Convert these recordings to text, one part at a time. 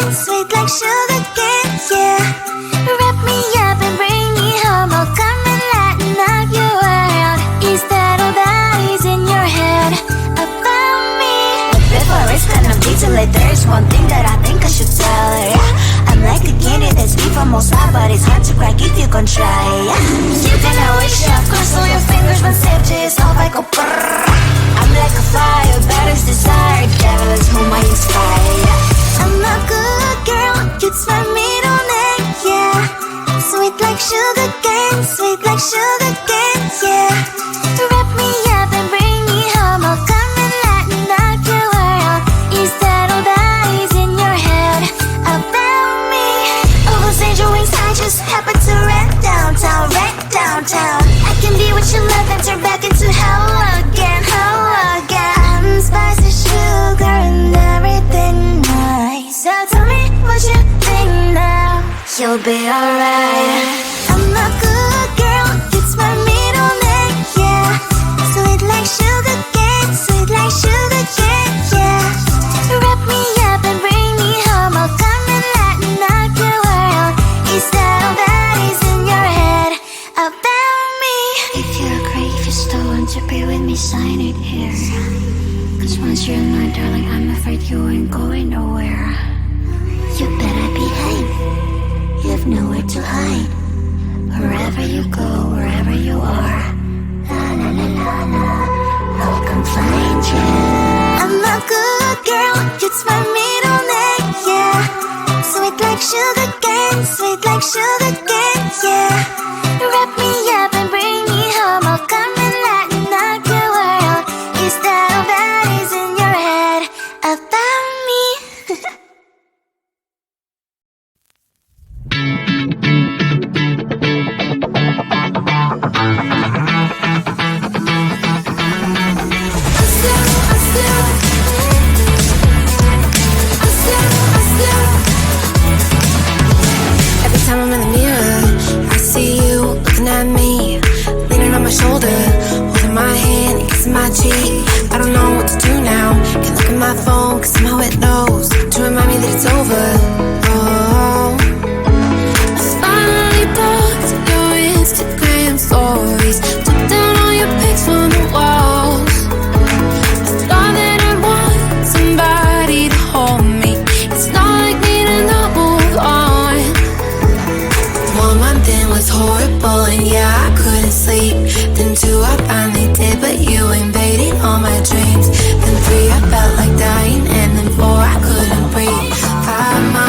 cane, sweet like sugar cane, yeah. Wrap me up and bring me home, I'll come and lighten up your world. Is that all that is in your head about me? But before it's gonna be too late, there's one thing that I think I should tell her, yeah. I'm like a candy that's deep from most high, but it's hard to crack if you can try, yeah. You can always shove, cross all your fingers when safety is off, I go brrrr. I'm like a fire, baddest desire, devil is whom I inspire, yeah. I'm a good girl, it's my middle name, yeah. Sweet like sugar cane, sweet like sugar cane, yeah. Wrap me up and bring me home, I'll come and lighten up your world. Is that all that is in your head about me? All those angel wings I just happen to rent downtown, rent downtown. I can be what you love and turn back into hell again, hell again. I'm spicy sugar and everything nice. So tell me what you think now. You'll be alright. I'm a good girl, it's my middle name, yeah. Sweet like sugar cane, sweet like sugar cane, yeah. Wrap me up and bring me home, I'll come and lighten up your world. Is that all that is in your head about me? If you're great, if you're still want to be with me, sign it here. Cause once you're mine, darling, I'm afraid you ain't going nowhere. You better behave, you have nowhere to hide. Wherever you go, wherever you are, la la la la la, I'll come find you. I'm a good girl, it's my middle name, yeah. Sweet like sugar cane, sweet like sugar cane, yeah. Wrap me up and bring me home, I'll come and lighten up your world. Is that all that is in your head about me? Every time I'm in the mirror, I see you looking at me, leaning on my shoulder, holding my hand and kissing my cheek. I don't know what to do now. Can't look at my phone cause somehow it knows to remind me that it's over. Oh, I finally blocked your Instagram stories, took down all your pics from the walls. I thought that I want somebody to hold me. It's not like me to not move on. 1 month in was horrible and yeah, I couldn't sleep. Then 2 I finally did, but you invaded all my dreams. Then 3 I felt like dying, and then 4 I couldn't breathe. 5 months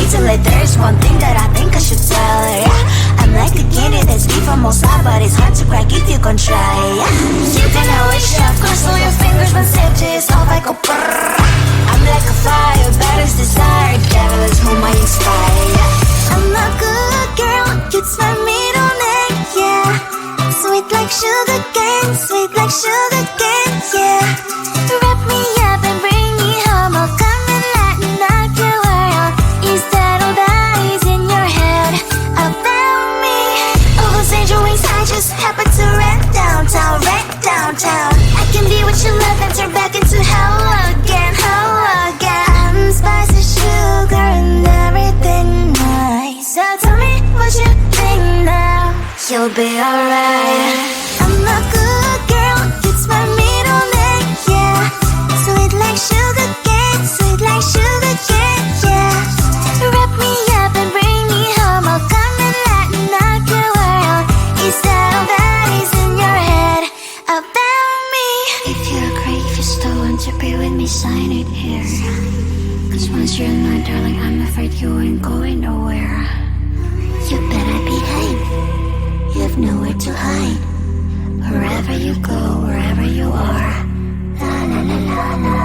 easily. There's one thing that I think I should tell her. Yeah. I'm like the candy that's deep from outside, but it's hard to crack if you can try. Yeah. You think I wish you cross all your fingers when safety is off, I go brrrr. I'm like a fire, baddest desire, devil is whom I inspire. Yeah. I'm a good girl, it's my middle name, yeah. Sweet like sugar cane, sweet like sugar cane, yeah. Wrap me up and bring me home, I'll come and lighten up your world. Is that all that is in your head about me? All those angel wings I just happen to rent downtown, I can be what you love and turn back into hell again, I'm spicy sugar and everything nice. So tell me what you think now, you'll be alright. I'm a good girl, it's my middle name, yeah. Sweet like sugar cane, sweet like sugar cane, yeah. Wrap me up and bring me home, I'll come and lighten up your world. Is that all that is in your head about me? If you agree, if you still want to be with me, sign it here. Cause once you're mine, darling, I'm afraid you ain't going nowhere. You better behave, you have nowhere to hide. Wherever you go, wherever you are, la la la la la,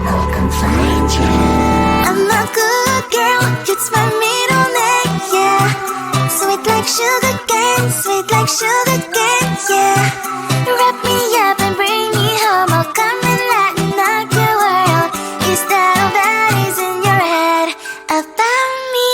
I'll come find you. I'm a good girl, it's my middle name, yeah. Sweet like sugar cane, sweet like sugar cane, yeah. Wrap me up and bring me home, I'll come and lighten up your world. Is that all that is in your head about me?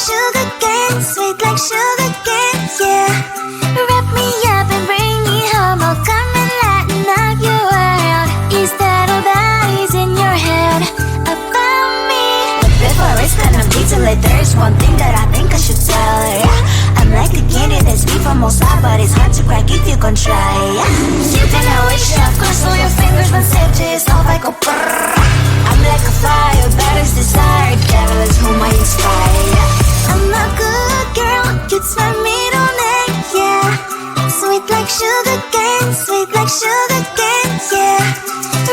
sugar cane, sweet like sugar cane, yeah. Wrap me up and bring me home, I'll come and lighten up your world. Is that all that is in your head about me? But before it's gonna be too late, there's one thing that I think I should tell her, yeah. I'm like a candy that's sweet from outside, but it's hard to crack if you gon' try, yeah. You think I wish you cross all your fingers when safety is off, I go brrrr. I'm like a fire, baddest desire, devil is whom I inspire, yeah. I'm a good girl, it's my middle name, yeah. Sweet like sugar cane, sweet like sugar cane, yeah.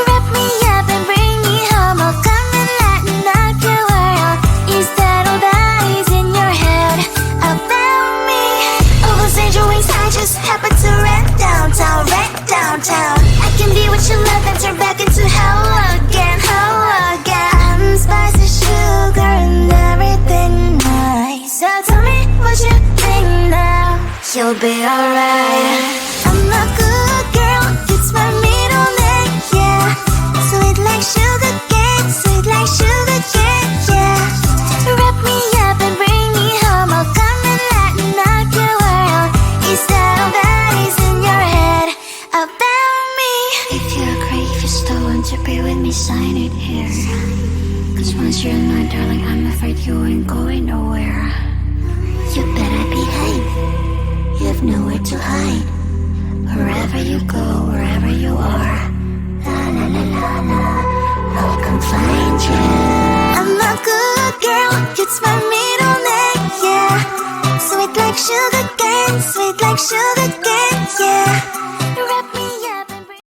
Wrap me up and bring me home, I'll come and lighten up your world. Is that all that is in your head about me? Overstand your wings, I just happen to rent downtown, I can be what you love and turn back into hell again, I'm spicy sugar and everything nice. So tell me what you think now. You'll be alright. I'm a good girl, it's my middle name, yeah. Sweet like sugar cane, sweet like sugar cane, yeah. Wrap me up and bring me home, I'll come and lighten up your world. Is that all that is in your head about me? If you're great, if you're still want to be with me, sign it here. Cause once you're mine, darling, I'm afraid you ain't going nowhere. You better behave, you have nowhere to hide. Wherever you go, wherever you are, La la la la la, I'll come find you. I'm a good girl, it's my middle name, yeah. Sweet like sugar cane, sweet like sugar cane, yeah.